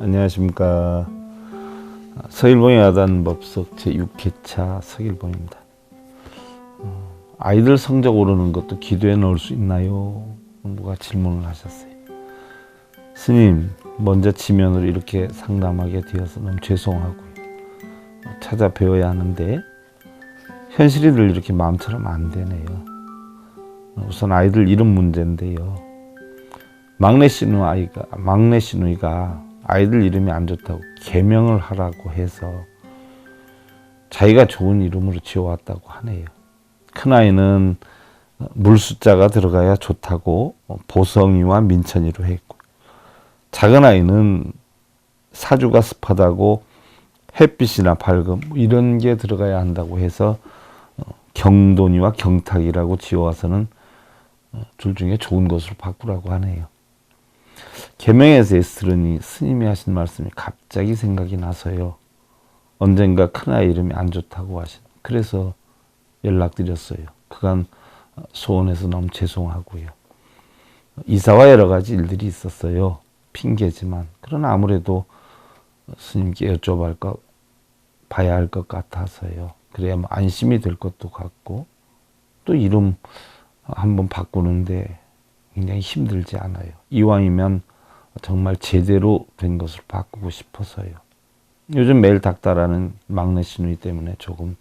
안녕하십니까. 서일봉의 야단법석 제6회차 서일봉입니다. 아이들 성적 오르는 것도 기도에 넣을 수 있나요? 누가 질문을 하셨어요. 스님, 먼저 지면으로 이렇게 상담하게 되어서 너무 죄송하고요. 찾아 배워야 하는데 현실이 늘 이렇게 마음처럼 안 되네요. 우선 아이들 이름 문제인데요. 막내 시누이가 아이들 이름이 안 좋다고 개명을 하라고 해서 자기가 좋은 이름으로 지어왔다고 하네요. 큰아이는 물 숫자가 들어가야 좋다고 보성이와 민천이로 했고, 작은아이는 사주가 습하다고 햇빛이나 밝음 이런 게 들어가야 한다고 해서 경돈이와 경탁이라고 지어와서는 둘 중에 좋은 것으로 바꾸라고 하네요. 계명에서 들으니 스님이 하신 말씀이 갑자기 생각이 나서요. 언젠가 큰아이 이름이 안 좋다고 그래서 연락드렸어요. 그간 소원해서 너무 죄송하고요. 이사와 여러 가지 일들이 있었어요. 핑계지만. 그러나 아무래도 스님께 봐야 할 것 같아서요. 그래야 안심이 될 것도 같고, 또 이름 한번 바꾸는데 굉장히 힘들지 않아요. 이왕이면 정말 제대로 된 것을 바꾸고 싶어서요. 요즘 매일 닥달하는 막내 시누이 때문에 조금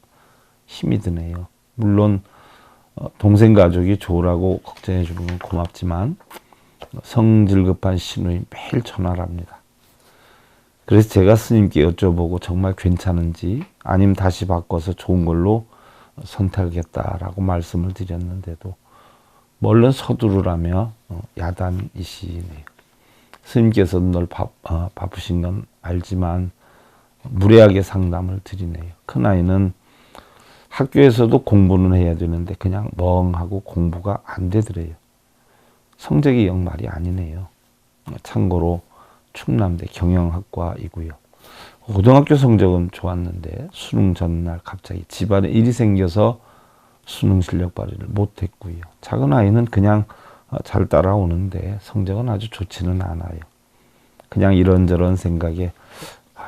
힘이 드네요. 물론 동생 가족이 좋으라고 걱정해 주는 건 고맙지만 성질 급한 시누이 매일 전화를 합니다. 그래서 제가 스님께 여쭤보고 정말 괜찮은지 아니면 다시 바꿔서 좋은 걸로 선택하겠다라고 말씀을 드렸는데도 얼른 서두르라며 야단이시네요. 스님께서는 늘 바쁘신 건 알지만 무례하게 상담을 드리네요. 큰아이는 학교에서도 공부는 해야 되는데 그냥 멍하고 공부가 안 되더래요. 성적이 영 말이 아니네요. 참고로 충남대 경영학과이고요. 고등학교 성적은 좋았는데 수능 전날 갑자기 집안에 일이 생겨서 수능 실력 발휘를 못했고요. 작은 아이는 그냥 잘 따라오는데 성적은 아주 좋지는 않아요. 그냥 이런저런 생각에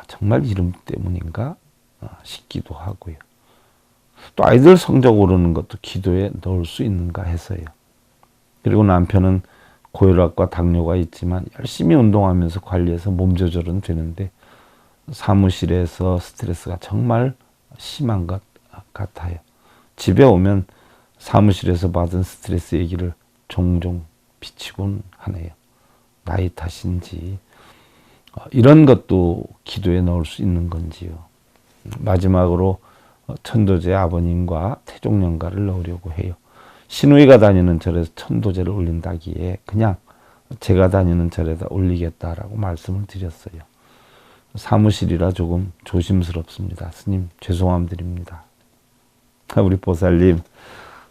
정말 이름 때문인가 싶기도 하고요. 또 아이들 성적 오르는 것도 기도에 넣을 수 있는가 해서요. 그리고 남편은 고혈압과 당뇨가 있지만 열심히 운동하면서 관리해서 몸 조절은 되는데 사무실에서 스트레스가 정말 심한 것 같아요. 집에 오면 사무실에서 받은 스트레스 얘기를 종종 비치곤 하네요. 나이 탓인지 이런 것도 기도에 넣을 수 있는 건지요. 마지막으로 천도제 아버님과 태종영가를 넣으려고 해요. 시누이가 다니는 절에서 천도제를 올린다기에 그냥 제가 다니는 절에다 올리겠다라고 말씀을 드렸어요. 사무실이라 조금 조심스럽습니다. 스님 죄송함 드립니다. 우리 보살님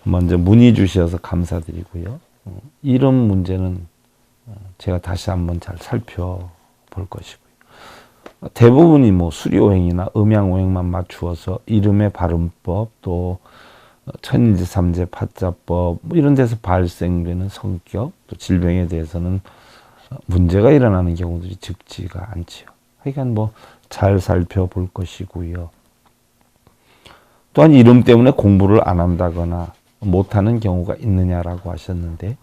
먼저 문의 주셔서 감사드리고요. 이름 문제는 제가 다시 한번 잘 살펴볼 것이고요. 대부분이 수리오행이나 음양오행만 맞추어서 이름의 발음법 또 천인지 삼재 파자법 이런 데서 발생되는 성격 또 질병에 대해서는 문제가 일어나는 경우들이 적지가 않지요. 그러니까 잘 살펴볼 것이고요. 또한 이름 때문에 공부를 안 한다거나 못하는 경우가 있느냐라고 하셨는데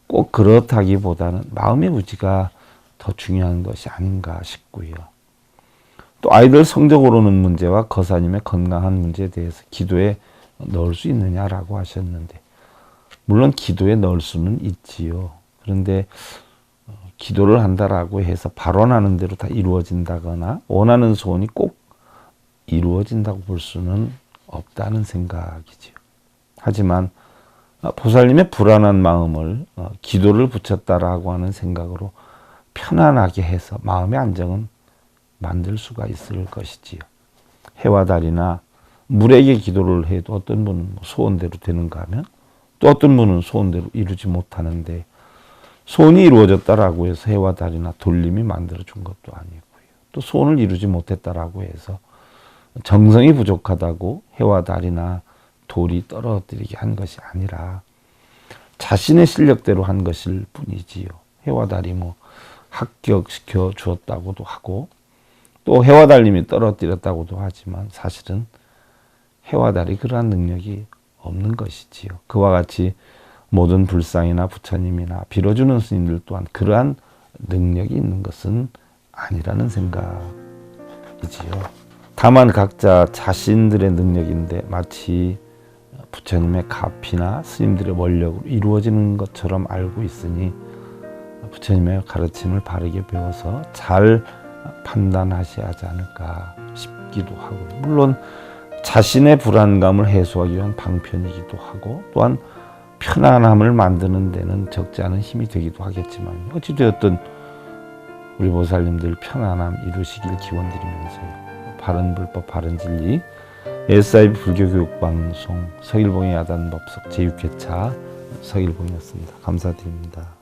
꼭 그렇다기보다는 마음의 무지가 더 중요한 것이 아닌가 싶고요. 또 아이들 성적 오르는 문제와 거사님의 건강한 문제에 대해서 기도에 넣을 수 있느냐라고 하셨는데 물론 기도에 넣을 수는 있지요. 그런데 기도를 한다라고 해서 발언하는 대로 다 이루어진다거나 원하는 소원이 꼭 이루어진다고 볼 수는 없다는 생각이지요. 하지만 보살님의 불안한 마음을 기도를 붙였다라고 하는 생각으로 편안하게 해서 마음의 안정은 만들 수가 있을 것이지요. 해와 달이나 물에게 기도를 해도 어떤 분은 소원대로 되는가 하면 또 어떤 분은 소원대로 이루지 못하는데 소원이 이루어졌다라고 해서 해와 달이나 돌림이 만들어준 것도 아니고요. 또 소원을 이루지 못했다라고 해서 정성이 부족하다고 해와 달이나 돌이 떨어뜨리게 한 것이 아니라 자신의 실력대로 한 것일 뿐이지요. 해와 달이 합격시켜 주었다고도 하고 또 해와 달님이 떨어뜨렸다고도 하지만 사실은 해와 달이 그러한 능력이 없는 것이지요. 그와 같이 모든 불상이나 부처님이나 빌어주는 스님들 또한 그러한 능력이 있는 것은 아니라는 생각이지요. 다만 각자 자신들의 능력인데 마치 부처님의 가피나 스님들의 원력으로 이루어지는 것처럼 알고 있으니 부처님의 가르침을 바르게 배워서 잘 판단하셔야 하지 않을까 싶기도 하고, 물론 자신의 불안감을 해소하기 위한 방편이기도 하고 또한 편안함을 만드는 데는 적지 않은 힘이 되기도 하겠지만 어찌되었든 우리 보살님들 편안함 이루시길 기원드리면서요. 바른 불법 바른 진리 SIB 불교교육방송 서일봉의 야단법석 제6회차 서일봉이었습니다. 감사드립니다.